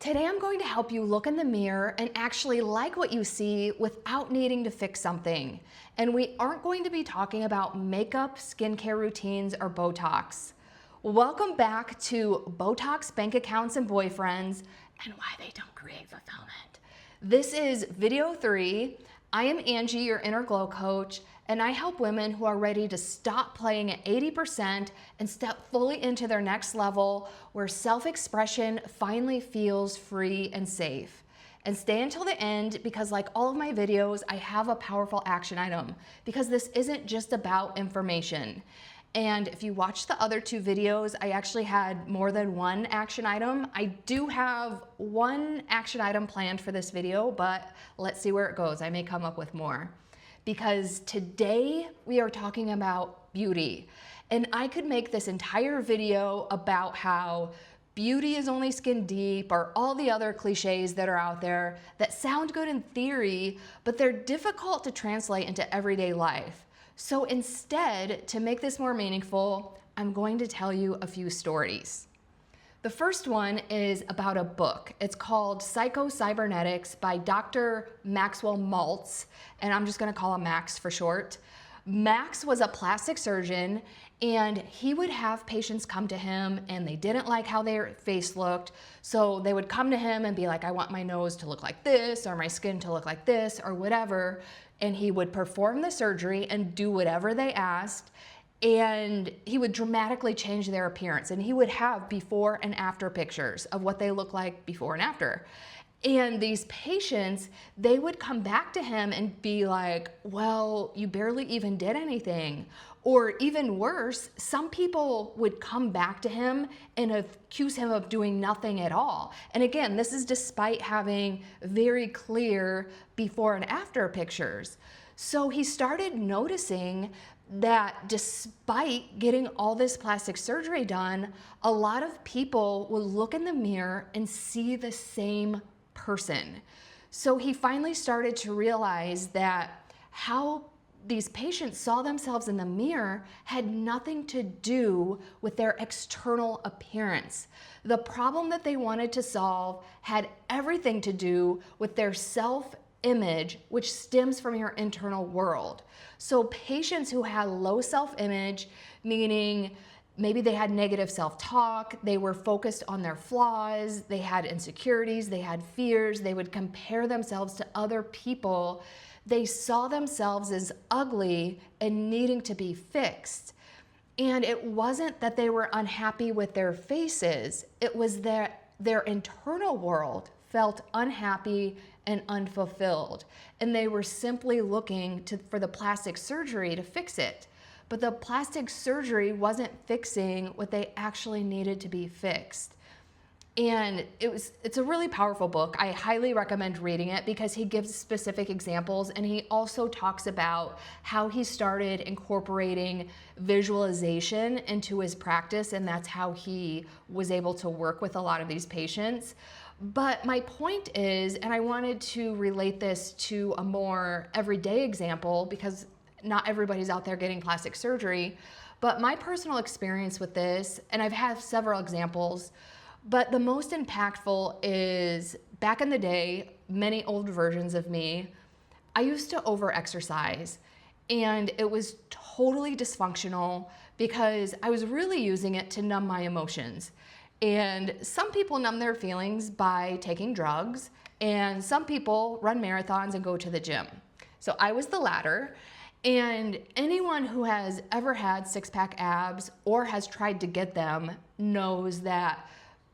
Today I'm going to help you look in the mirror and actually like what you see without needing to fix something. And we aren't going to be talking about makeup, skincare routines, or Botox. Welcome back to Botox bank accounts and boyfriends and why they don't create fulfillment. This is video 3. I am Angie, your inner glow coach, and I help women who are ready to stop playing at 80% and step fully into their next level where self-expression finally feels free and safe. And stay until the end because, like all of my videos, I have a powerful action item because this isn't just about information. And if you watch the other 2 videos, I actually had more than one action item. I do have one action item planned for this video, but let's see where it goes. I may come up with more. Because today we are talking about beauty. And I could make this entire video about how beauty is only skin deep or all the other cliches that are out there that sound good in theory, but they're difficult to translate into everyday life. So instead, to make this more meaningful, I'm going to tell you a few stories. The first one is about a book. It's called Psycho-Cybernetics by Dr. Maxwell Maltz, and I'm just gonna call him Max for short. Max was a plastic surgeon, and he would have patients come to him and they didn't like how their face looked, so they would come to him and be like, I want my nose to look like this, or my skin to look like this, or whatever, and he would perform the surgery and do whatever they asked, and he would dramatically change their appearance, and he would have before and after pictures of what they look like before and after. And these patients, they would come back to him and be like, well, you barely even did anything. Or even worse, some people would come back to him and accuse him of doing nothing at all. And again, this is despite having very clear before and after pictures. So he started noticing that despite getting all this plastic surgery done, a lot of people will look in the mirror and see the same person. So he finally started to realize that how these patients saw themselves in the mirror had nothing to do with their external appearance. The problem that they wanted to solve had everything to do with their self-image, which stems from your internal world. So patients who had low self-image, meaning maybe they had negative self-talk, they were focused on their flaws, they had insecurities, they had fears, they would compare themselves to other people, they saw themselves as ugly and needing to be fixed. And it wasn't that they were unhappy with their faces, it was that their internal world felt unhappy and unfulfilled. And they were simply looking for the plastic surgery to fix it. But the plastic surgery wasn't fixing what they actually needed to be fixed. And it's a really powerful book. I highly recommend reading it because he gives specific examples, and he also talks about how he started incorporating visualization into his practice, and that's how he was able to work with a lot of these patients. But my point is, and I wanted to relate this to a more everyday example because not everybody's out there getting plastic surgery, but my personal experience with this, and I've had several examples, but the most impactful is back in the day, many old versions of me, I used to over-exercise, and it was totally dysfunctional because I was really using it to numb my emotions. And some people numb their feelings by taking drugs, and some people run marathons and go to the gym. So I was the latter. And anyone who has ever had six-pack abs or has tried to get them knows that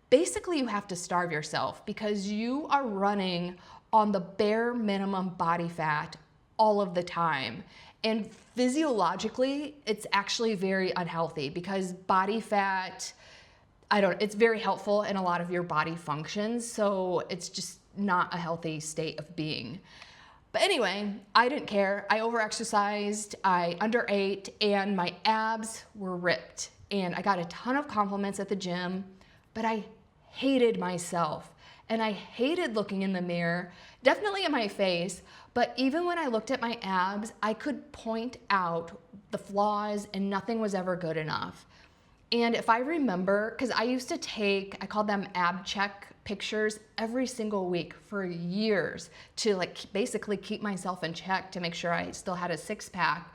basically you have to starve yourself because you are running on the bare minimum body fat all of the time. And physiologically, it's actually very unhealthy because body fat, it's very helpful in a lot of your body functions, so it's just not a healthy state of being. But anyway, I didn't care. I overexercised, I underate, and my abs were ripped. And I got a ton of compliments at the gym, but I hated myself. And I hated looking in the mirror, definitely in my face, but even when I looked at my abs, I could point out the flaws and nothing was ever good enough. And if I remember, because I used to take, I called them ab check pictures every single week for years to like basically keep myself in check to make sure I still had a six-pack.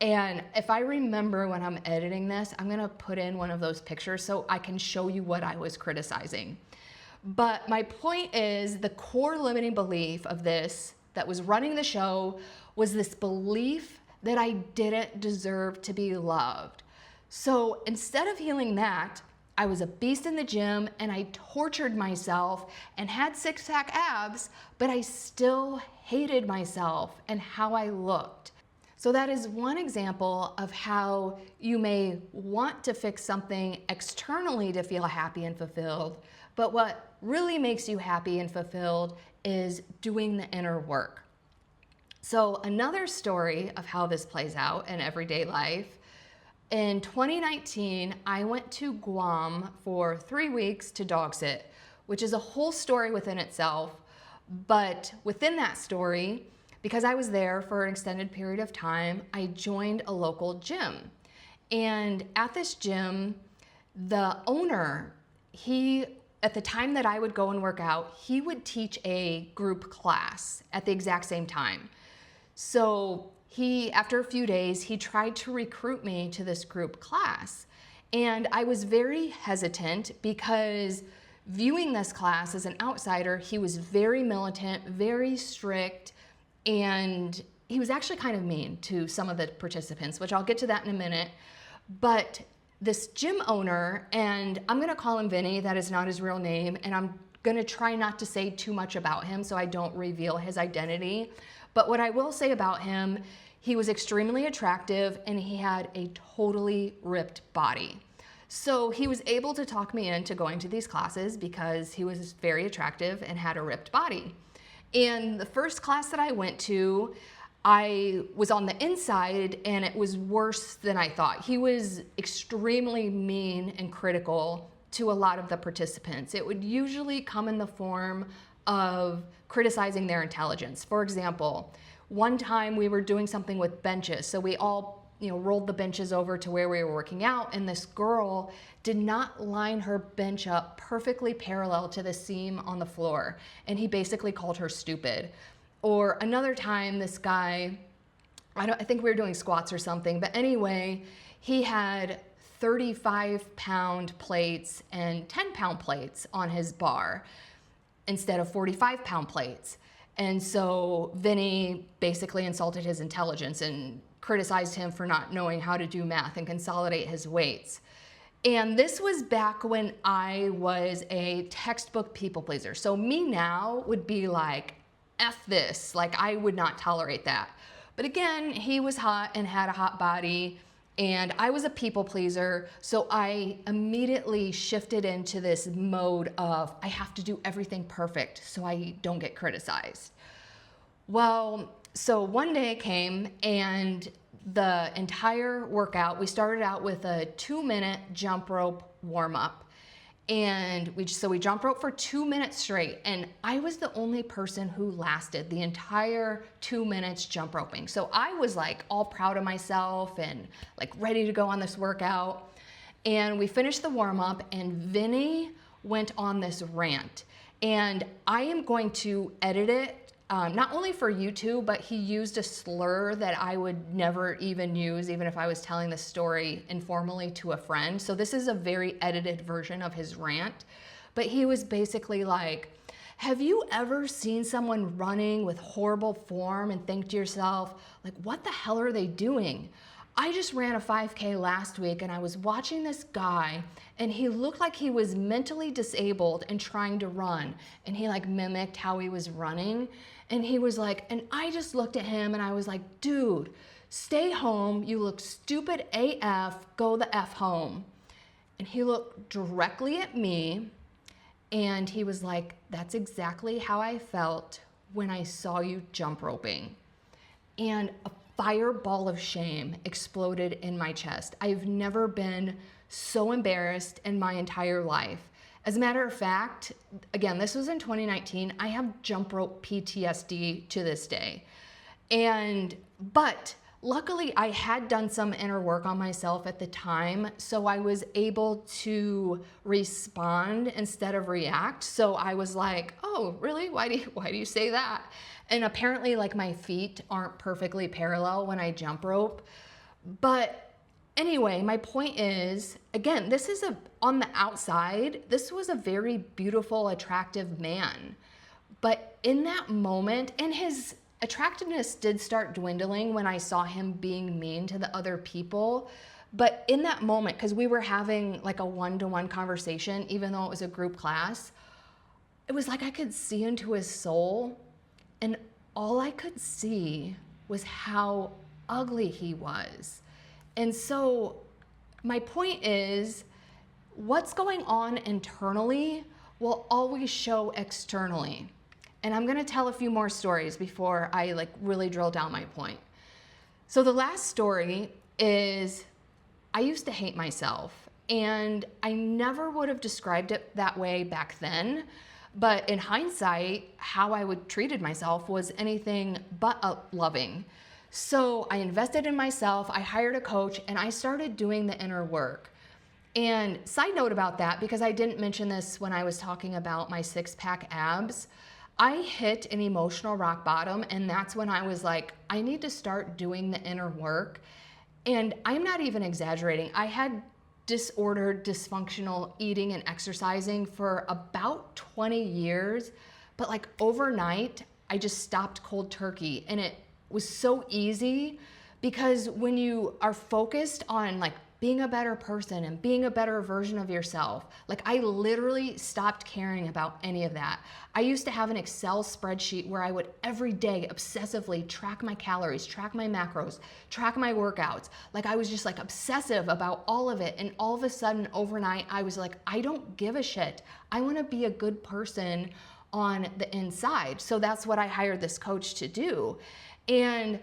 And if I remember when I'm editing this, I'm gonna put in one of those pictures so I can show you what I was criticizing. But my point is, the core limiting belief of this that was running the show was this belief that I didn't deserve to be loved. So instead of healing that, I was a beast in the gym and I tortured myself and had six-pack abs, but I still hated myself and how I looked. So that is one example of how you may want to fix something externally to feel happy and fulfilled, but what really makes you happy and fulfilled is doing the inner work. So another story of how this plays out in everyday life. In 2019, I went to Guam for 3 weeks to dog sit, which is a whole story within itself. But within that story, because I was there for an extended period of time, I joined a local gym. And at this gym, the owner, at the time that I would go and work out, he would teach a group class at the exact same time. So after a few days, he tried to recruit me to this group class. And I was very hesitant because viewing this class as an outsider, he was very militant, very strict, and he was actually kind of mean to some of the participants, which I'll get to that in a minute. But this gym owner, and I'm gonna call him Vinny, that is not his real name, and I'm gonna try not to say too much about him so I don't reveal his identity. But what I will say about him, he was extremely attractive and he had a totally ripped body. So he was able to talk me into going to these classes because he was very attractive and had a ripped body. And the first class that I went to, I was on the inside and it was worse than I thought. He was extremely mean and critical to a lot of the participants. It would usually come in the form of criticizing their intelligence. For example, one time we were doing something with benches. So we all rolled the benches over to where we were working out, and this girl did not line her bench up perfectly parallel to the seam on the floor. And he basically called her stupid. Or another time, this guy, I think we were doing squats or something, but anyway, he had 35-pound plates and 10-pound plates on his bar instead of 45-pound plates. And so Vinny basically insulted his intelligence and criticized him for not knowing how to do math and consolidate his weights. And this was back when I was a textbook people pleaser. So me now would be like, F this, like I would not tolerate that. But again, he was hot and had a hot body, and I was a people pleaser, so I immediately shifted into this mode of I have to do everything perfect so I don't get criticized. Well, so one day came and the entire workout, we started out with a 2-minute jump rope warm-up. And we jump rope for 2 minutes straight, and I was the only person who lasted the entire 2 minutes jump roping. So I was like all proud of myself and like ready to go on this workout. And we finished the warm up and Vinny went on this rant, and I am going to edit it not only for YouTube, but he used a slur that I would never even use, even if I was telling this story informally to a friend. So this is a very edited version of his rant. But he was basically like, have you ever seen someone running with horrible form and think to yourself, like, what the hell are they doing? I just ran a 5K last week and I was watching this guy and he looked like he was mentally disabled and trying to run, and he like mimicked how he was running. And he was like, and I just looked at him and I was like, dude, stay home. You look stupid AF, go the F home. And he looked directly at me and he was like, that's exactly how I felt when I saw you jump roping. And a fireball of shame exploded in my chest. I've never been so embarrassed in my entire life. As a matter of fact, again, this was in 2019, I have jump rope PTSD to this day. But luckily I had done some inner work on myself at the time, so I was able to respond instead of react. So I was like, oh, really? Why do you say that? And apparently like my feet aren't perfectly parallel when I jump rope. But anyway, my point is, again, on the outside, this was a very beautiful, attractive man. But in that moment, and his attractiveness did start dwindling when I saw him being mean to the other people. But in that moment, because we were having like a one-to-one conversation, even though it was a group class, it was like I could see into his soul, and all I could see was how ugly he was. And so my point is, what's going on internally will always show externally. And I'm gonna tell a few more stories before I like really drill down my point. So the last story is, I used to hate myself, and I never would have described it that way back then. But in hindsight, how I would treated myself was anything but loving. So I invested in myself, I hired a coach, and I started doing the inner work. And side note about that, because I didn't mention this when I was talking about my six-pack abs, I hit an emotional rock bottom, and that's when I was like, I need to start doing the inner work. And I'm not even exaggerating. I had disordered, dysfunctional eating and exercising for about 20 years, but like overnight, I just stopped cold turkey. And it was so easy, because when you are focused on like being a better person and being a better version of yourself, like I literally stopped caring about any of that. I used to have an Excel spreadsheet where I would every day obsessively track my calories, track my macros, track my workouts. Like I was just like obsessive about all of it. And all of a sudden overnight, I was like, I don't give a shit. I want to be a good person on the inside. So that's what I hired this coach to do. And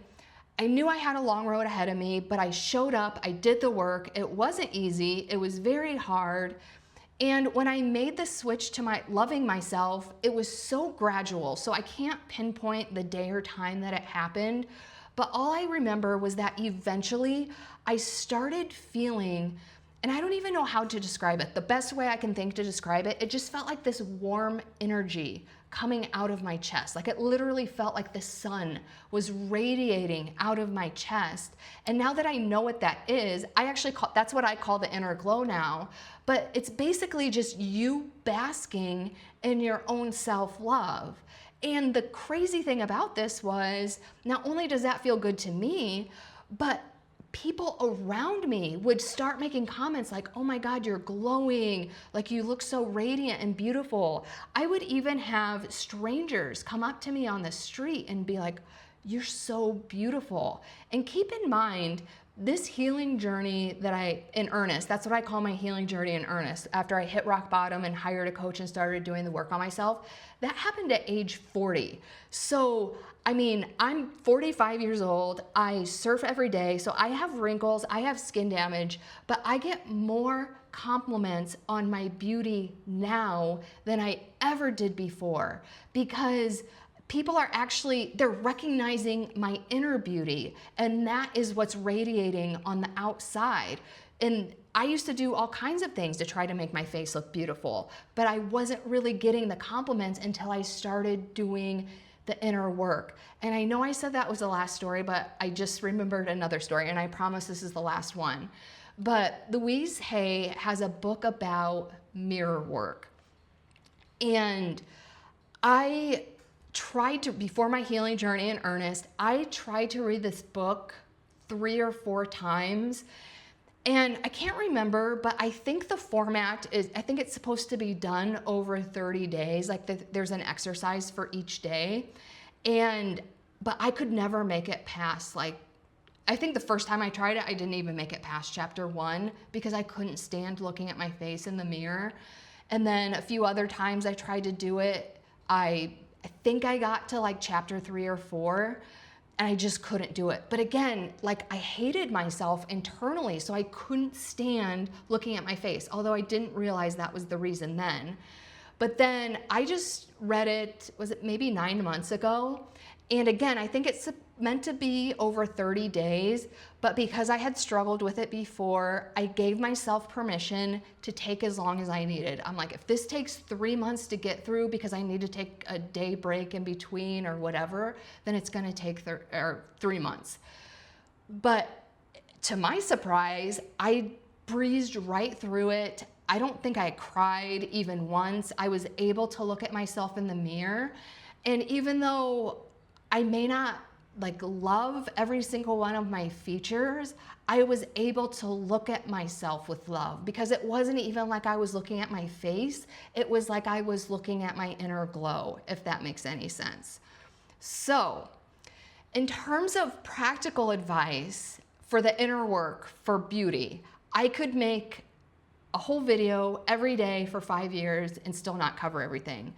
I knew I had a long road ahead of me, but I showed up, I did the work. It wasn't easy, it was very hard. And when I made the switch to loving myself, it was so gradual. So I can't pinpoint the day or time that it happened, but all I remember was that eventually I started feeling, and I don't even know how to describe it. The best way I can think to describe it, it just felt like this warm energy coming out of my chest. Like it literally felt like the sun was radiating out of my chest. And now that I know what that is, that's what I call the inner glow now. But it's basically just you basking in your own self-love. And the crazy thing about this was, not only does that feel good to me, but people around me would start making comments like, oh my God, you're glowing, like you look so radiant and beautiful. I would even have strangers come up to me on the street and be like, you're so beautiful. And keep in mind, this healing journey in earnest, that's what I call my healing journey in earnest, after I hit rock bottom and hired a coach and started doing the work on myself, that happened at age 40. So, I mean, I'm 45 years old, I surf every day, so I have wrinkles, I have skin damage, but I get more compliments on my beauty now than I ever did before, because people are they're recognizing my inner beauty, and that is what's radiating on the outside. And I used to do all kinds of things to try to make my face look beautiful, but I wasn't really getting the compliments until I started doing the inner work. And I know I said that was the last story, but I just remembered another story, and I promise this is the last one. But Louise Hay has a book about mirror work. And I tried to, before my healing journey in earnest, I tried to read this book 3 or 4 times. And I can't remember, but I think the format is, I think it's supposed to be done over 30 days. Like there's an exercise for each day. But I could never make it past, I think the first time I tried it, I didn't even make it past chapter 1 because I couldn't stand looking at my face in the mirror. And then a few other times I tried to do it, I think I got to chapter 3 or 4. And I just couldn't do it. But again, I hated myself internally, so I couldn't stand looking at my face, although I didn't realize that was the reason then. But then I just read it, was it maybe 9 months ago? And again, I think it's meant to be over 30 days, but because I had struggled with it before, I gave myself permission to take as long as I needed. I'm like, if this takes 3 months to get through because I need to take a day break in between or whatever, then it's gonna take 3 months. But to my surprise, I breezed right through it. I don't think I cried even once. I was able to look at myself in the mirror. And even though I may not love every single one of my features, I was able to look at myself with love, because it wasn't even like I was looking at my face. It was like I was looking at my inner glow, if that makes any sense. So, in terms of practical advice for the inner work for beauty, I could make a whole video every day for 5 years and still not cover everything.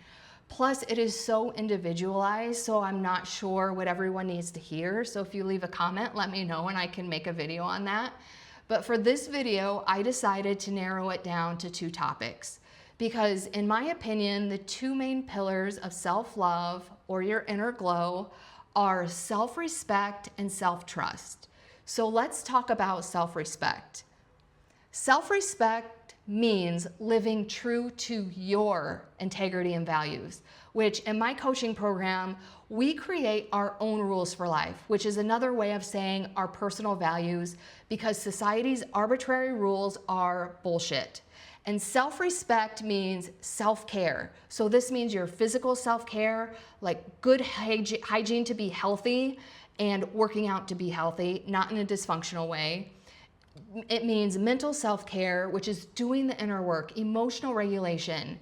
Plus, it is so individualized, so I'm not sure what everyone needs to hear. So if you leave a comment, let me know and I can make a video on that. But for this video, I decided to narrow it down to 2 topics, because in my opinion, the 2 main pillars of self-love or your inner glow are self-respect and self-trust. So let's talk about self-respect. Self-respect means living true to your integrity and values, which in my coaching program, we create our own rules for life, which is another way of saying our personal values, because society's arbitrary rules are bullshit. And self-respect means self-care. So this means your physical self-care, like good hygiene to be healthy and working out to be healthy, not in a dysfunctional way. It means mental self-care, which is doing the inner work, emotional regulation.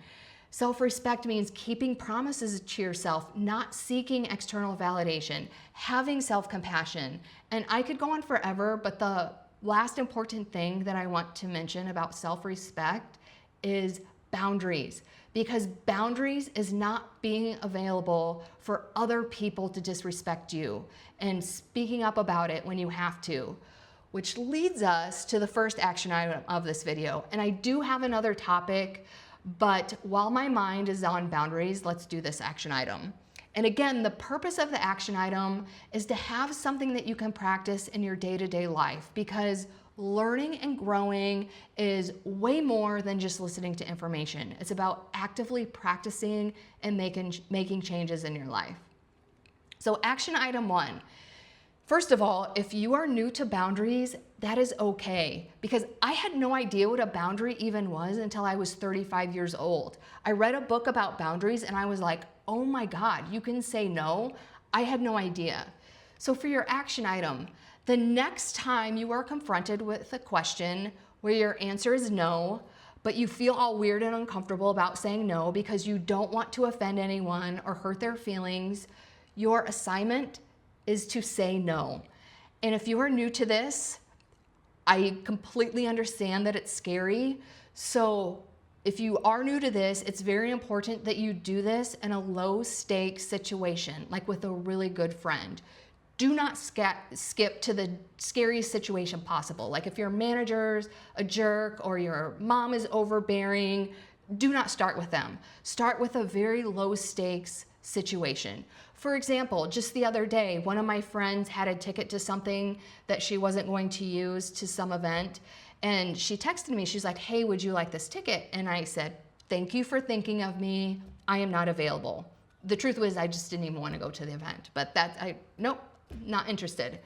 Self-respect means keeping promises to yourself, not seeking external validation, having self-compassion. And I could go on forever, but the last important thing that I want to mention about self-respect is boundaries. Because boundaries is not being available for other people to disrespect you and speaking up about it when you have to. Which leads us to the first action item of this video. And I do have another topic, but while my mind is on boundaries, let's do this action item. And again, the purpose of the action item is to have something that you can practice in your day-to-day life, because learning and growing is way more than just listening to information. It's about actively practicing and making changes in your life. So action item 1. First of all, if you are new to boundaries, that is okay, because I had no idea what a boundary even was until I was 35 years old. I read a book about boundaries and I was like, oh my God, you can say no? I had no idea. So for your action item, the next time you are confronted with a question where your answer is no, but you feel all weird and uncomfortable about saying no because you don't want to offend anyone or hurt their feelings, your assignment is to say no. And if you are new to this, I completely understand that it's scary. So if you are new to this, it's very important that you do this in a low stakes situation, like with a really good friend. Do not skip to the scariest situation possible. Like if your manager's a jerk or your mom is overbearing, do not start with them. Start with a very low stakes situation. For example, just the other day, one of my friends had a ticket to something that she wasn't going to use, to some event, and she texted me. She's like, hey, would you like this ticket? And I said, thank you for thinking of me. I am not available. The truth was I just didn't even want to go to the event, but nope, not interested.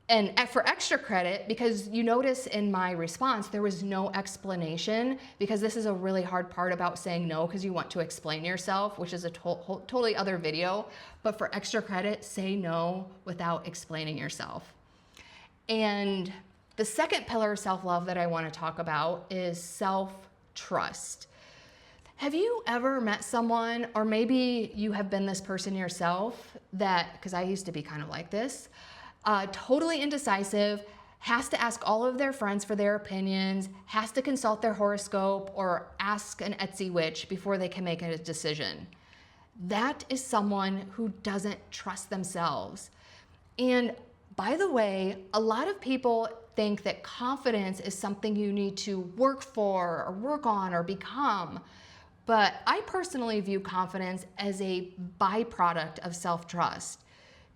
And for extra credit, because you notice in my response, there was no explanation, because this is a really hard part about saying no, because you want to explain yourself, which is a totally other video. But for extra credit, say no without explaining yourself. And the second pillar of self-love that I want to talk about is self-trust. Have you ever met someone, or maybe you have been this person yourself, that, because I used to be kind of like this, totally indecisive, has to ask all of their friends for their opinions, has to consult their horoscope or ask an Etsy witch before they can make a decision. That is someone who doesn't trust themselves. And by the way, a lot of people think that confidence is something you need to work for or work on or become. But I personally view confidence as a byproduct of self-trust.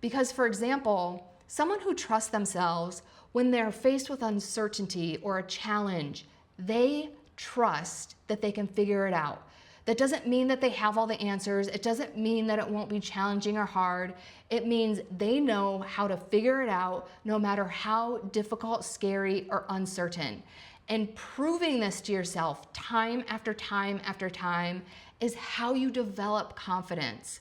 Because, for example, someone who trusts themselves, when they're faced with uncertainty or a challenge, they trust that they can figure it out. That doesn't mean that they have all the answers. It doesn't mean that it won't be challenging or hard. It means they know how to figure it out no matter how difficult, scary, or uncertain. And proving this to yourself time after time after time is how you develop confidence.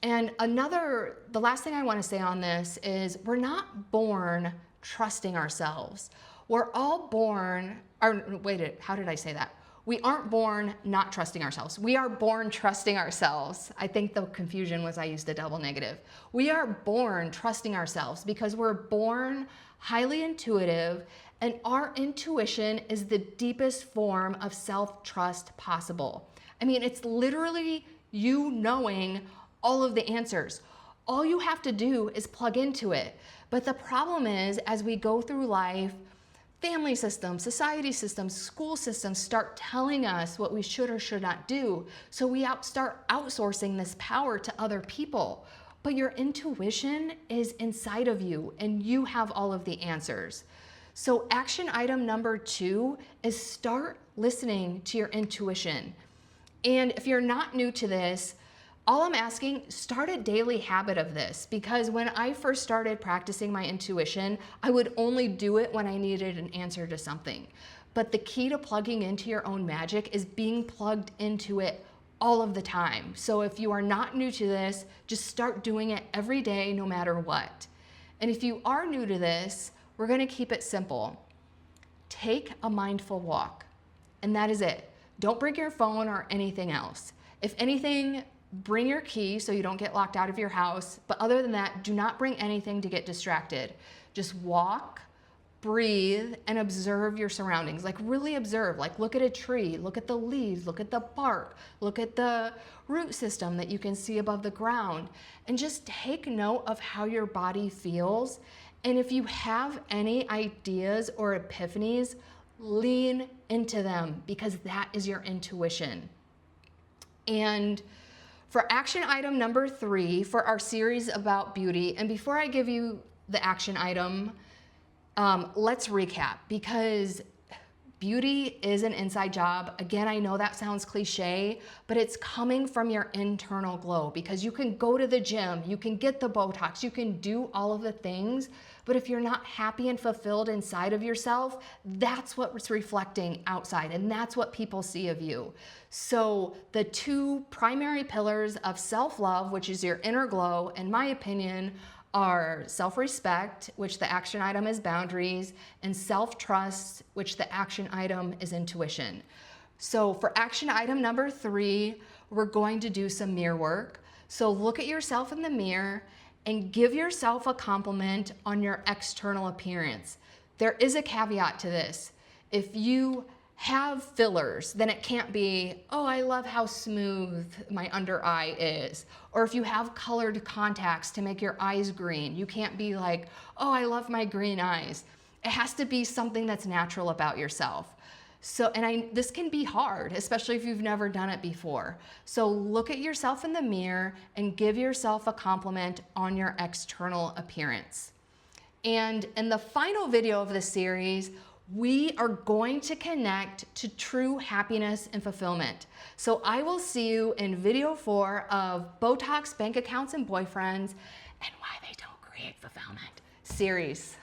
And the last thing I want to say on this is we're not born trusting ourselves. We're all born, how did I say that? We aren't born not trusting ourselves. We are born trusting ourselves. I think the confusion was I used a double negative. We are born trusting ourselves because we're born highly intuitive, and our intuition is the deepest form of self-trust possible. I mean, it's literally you knowing all of the answers. All you have to do is plug into it. But the problem is, as we go through life, family systems, society systems, school systems start telling us what we should or should not do. So we start outsourcing this power to other people. But your intuition is inside of you, and you have all of the answers. So action item number 2 is start listening to your intuition. And if you're not new to this, all I'm asking, start a daily habit of this, because when I first started practicing my intuition, I would only do it when I needed an answer to something. But the key to plugging into your own magic is being plugged into it all of the time. So if you are not new to this, just start doing it every day, no matter what. And if you are new to this, we're gonna keep it simple. Take a mindful walk, and that is it. Don't bring your phone or anything else. If anything, bring your key so you don't get locked out of your house. But other than that, do not bring anything to get distracted. Just walk, breathe, and observe your surroundings. Like really observe, like look at a tree, look at the leaves, look at the bark, look at the root system that you can see above the ground, and just take note of how your body feels. And if you have any ideas or epiphanies, lean into them, because that is your intuition. And for action item number 3 for our series about beauty, and before I give you the action item, let's recap, because beauty is an inside job. Again, I know that sounds cliche, but it's coming from your internal glow, because you can go to the gym, you can get the Botox, you can do all of the things, but if you're not happy and fulfilled inside of yourself, that's what's reflecting outside, and that's what people see of you. So the 2 primary pillars of self-love, which is your inner glow, in my opinion, are self-respect, which the action item is boundaries, and self-trust, which the action item is intuition. So for action item number 3, we're going to do some mirror work. So look at yourself in the mirror and give yourself a compliment on your external appearance. There is a caveat to this. If you have fillers, then it can't be, oh, I love how smooth my under eye is. Or if you have colored contacts to make your eyes green, you can't be like, oh, I love my green eyes. It has to be something that's natural about yourself. So, this can be hard, especially if you've never done it before. So look at yourself in the mirror and give yourself a compliment on your external appearance. And in the final video of this series, we are going to connect to true happiness and fulfillment. So I will see you in video 4 of Botox, bank accounts, and boyfriends, and why they don't create fulfillment series.